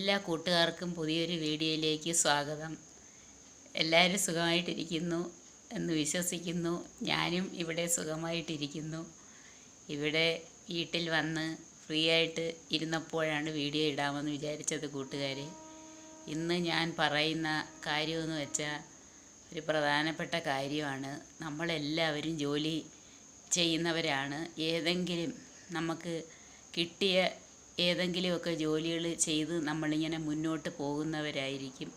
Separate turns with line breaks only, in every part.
എല്ലാ കൂട്ടുകാർക്കും പുതിയൊരു വീഡിയോയിലേക്ക് സ്വാഗതം. എല്ലാവരും സുഖമായിട്ടിരിക്കുന്നു എന്ന് വിശ്വസിക്കുന്നു. ഞാനും ഇവിടെ സുഖമായിട്ടിരിക്കുന്നു. ഇവിടെ വീട്ടിൽ വന്ന് ഫ്രീ ആയിട്ട് ഇരുന്നപ്പോഴാണ് വീഡിയോ ഇടാമെന്ന് വിചാരിച്ചത് കൂട്ടുകാരെ. ഇന്ന് ഞാൻ പറയുന്ന കാര്യമെന്ന് വെച്ചാൽ ഒരു പ്രധാനപ്പെട്ട കാര്യമാണ്. നമ്മളെല്ലാവരും ജോലി ചെയ്യുന്നവരാണ്. ഏതെങ്കിലും നമുക്ക് കിട്ടിയ ഏതെങ്കിലുമൊക്കെ ജോലികൾ ചെയ്ത് നമ്മളിങ്ങനെ മുന്നോട്ട് പോകുന്നവരായിരിക്കും.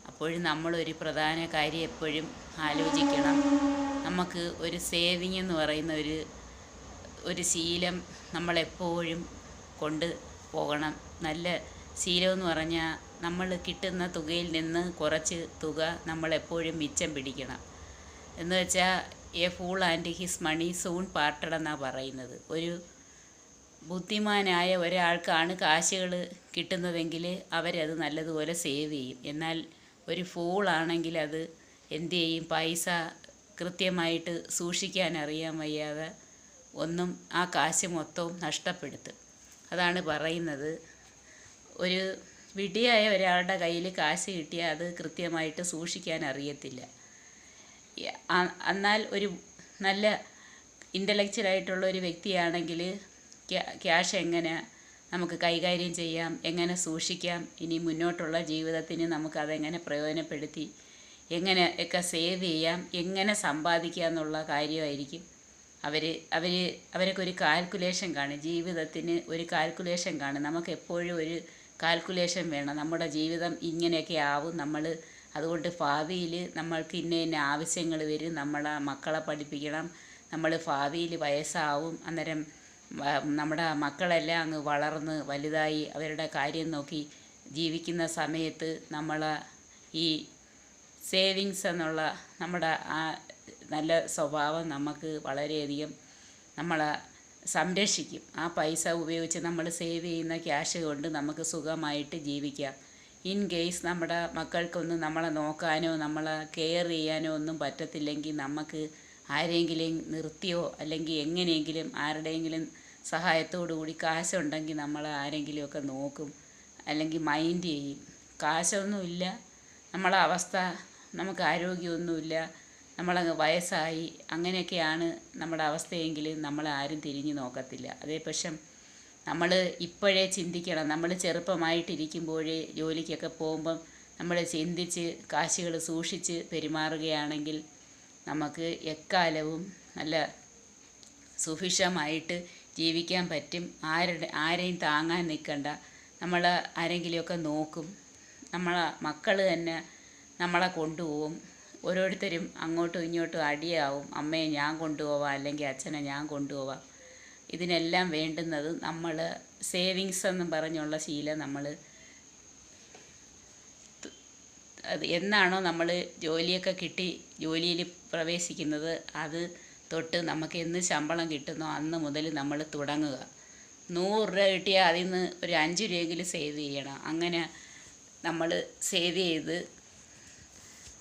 അപ്പോഴും നമ്മളൊരു പ്രധാന കാര്യം എപ്പോഴും ആലോചിക്കണം. നമുക്ക് ഒരു സേവിങ് എന്ന് പറയുന്ന ഒരു ശീലം നമ്മളെപ്പോഴും കൊണ്ട് പോകണം. നല്ല ശീലമെന്ന് പറഞ്ഞാൽ നമ്മൾ കിട്ടുന്ന തുകയിൽ നിന്ന് കുറച്ച് തുക നമ്മളെപ്പോഴും മിച്ചം പിടിക്കണം. എന്ന് വെച്ചാൽ a fool and his money soon parted എന്നാണ് പറയുന്നത്. ഒരു ബുദ്ധിമാനായ ഒരാൾക്കാണ് കാശുകൾ കിട്ടുന്നതെങ്കിൽ അവരത് നല്ലതുപോലെ സേവ് ചെയ്യും. എന്നാൽ ഒരു ഫൂളാണെങ്കിൽ അത് എന്തു ചെയ്യും? പൈസ കൃത്യമായിട്ട് സൂക്ഷിക്കാൻ അറിയാൻ വയ്യാതെ ഒന്നും ആ കാശ് മൊത്തവും നഷ്ടപ്പെടുത്തും. അതാണ് പറയുന്നത്. ഒരു വിഡ്ഢിയായ ഒരാളുടെ കയ്യിൽ കാശ് കിട്ടിയാൽ അത് കൃത്യമായിട്ട് സൂക്ഷിക്കാൻ അറിയത്തില്ല. എന്നാൽ ഒരു നല്ല ഇൻ്റലക്ച്വലായിട്ടുള്ള ഒരു വ്യക്തിയാണെങ്കിൽ ക്യാഷ് എങ്ങനെ നമുക്ക് കൈകാര്യം ചെയ്യാം, എങ്ങനെ സൂക്ഷിക്കാം, ഇനി മുന്നോട്ടുള്ള ജീവിതത്തിന് നമുക്കതെങ്ങനെ പ്രയോജനപ്പെടുത്തി എങ്ങനെ ഒക്കെ സേവ് ചെയ്യാം, എങ്ങനെ സമ്പാദിക്കുക എന്നുള്ള കാര്യമായിരിക്കും. അവരൊക്കെ ഒരു കാൽക്കുലേഷൻ കാണും. ജീവിതത്തിന് ഒരു കാൽക്കുലേഷൻ കാണും. നമുക്ക് എപ്പോഴും ഒരു കാൽക്കുലേഷൻ വേണം. നമ്മുടെ ജീവിതം ഇങ്ങനെയൊക്കെ ആവും. അതുകൊണ്ട് ഭാവിയിൽ നമ്മൾക്ക് ഇന്ന ആവശ്യങ്ങൾ വരും. നമ്മളെ മക്കളെ പഠിപ്പിക്കണം. നമ്മൾ ഭാവിയിൽ വയസ്സാവും. അന്നേരം നമ്മുടെ മക്കളെല്ലാം അങ്ങ് വളർന്ന് വലുതായി അവരുടെ കാര്യം നോക്കി ജീവിക്കുന്ന സമയത്ത് നമ്മൾ ഈ സേവിങ്സ് എന്നുള്ള നമ്മുടെ ആ നല്ല സ്വഭാവം നമുക്ക് വളരെയധികം നമ്മളെ സംരക്ഷിക്കും. ആ പൈസ ഉപയോഗിച്ച് നമ്മൾ സേവ് ചെയ്യുന്ന ക്യാഷ് കൊണ്ട് നമുക്ക് സുഖമായിട്ട് ജീവിക്കാം. ഇൻ കേസ് നമ്മുടെ മക്കൾക്കൊന്നും നമ്മളെ നോക്കാനോ നമ്മളെ കെയർ ചെയ്യാനോ ഒന്നും പറ്റത്തില്ലെങ്കിൽ നമുക്ക് ആരെങ്കിലും നിർത്തിയോ അല്ലെങ്കിൽ എങ്ങനെയെങ്കിലും ആരുടെയെങ്കിലും സഹായത്തോടു കൂടി കാശുണ്ടെങ്കിൽ നമ്മൾ ആരെങ്കിലുമൊക്കെ നോക്കും, അല്ലെങ്കിൽ മൈൻഡ് ചെയ്യും. കാശൊന്നുമില്ല, നമ്മളെ അവസ്ഥ, നമുക്ക് ആരോഗ്യമൊന്നുമില്ല, നമ്മളങ്ങ് വയസ്സായി, അങ്ങനെയൊക്കെയാണ് നമ്മുടെ അവസ്ഥയെങ്കിൽ നമ്മളാരും തിരിഞ്ഞു നോക്കത്തില്ല. അതേപക്ഷം നമ്മൾ ഇപ്പോഴേ ചിന്തിക്കണം. നമ്മൾ ചെറുപ്പമായിട്ടിരിക്കുമ്പോഴേ ജോലിക്കൊക്കെ പോകുമ്പം നമ്മൾ ചിന്തിച്ച് കാശുകൾ സൂക്ഷിച്ച് പെരുമാറുകയാണെങ്കിൽ നമുക്ക് എക്കാലവും നല്ല സുഭിക്ഷമായിട്ട് ജീവിക്കാൻ പറ്റും. ആരെയും താങ്ങാൻ നിൽക്കണ്ട. നമ്മൾ ആരെങ്കിലുമൊക്കെ നോക്കും. നമ്മളെ മക്കൾ തന്നെ നമ്മളെ കൊണ്ടുപോകും. ഓരോരുത്തരും അങ്ങോട്ടും ഇങ്ങോട്ടും അടിയാവും. അമ്മയെ ഞാൻ കൊണ്ടുപോവാം, അല്ലെങ്കിൽ അച്ഛനെ ഞാൻ കൊണ്ടുപോവാം. ഇതിനെല്ലാം വേണ്ടുന്നത് നമ്മൾ സേവിങ്സ് എന്നും പറഞ്ഞുള്ള ശീലം നമ്മൾ അത് എന്നാണോ നമ്മൾ ജോലിയൊക്കെ കിട്ടി ജോലിയിൽ പ്രവേശിക്കുന്നത് അത് തൊട്ട് നമുക്ക് എന്ന് ശമ്പളം കിട്ടുന്നോ അന്ന് മുതൽ നമ്മൾ തുടങ്ങുക. 100 രൂപ കിട്ടിയാൽ അതിൽ നിന്ന് ഒരു 5 രൂപയെങ്കിലും സേവ് ചെയ്യണം. അങ്ങനെ നമ്മൾ സേവ് ചെയ്ത്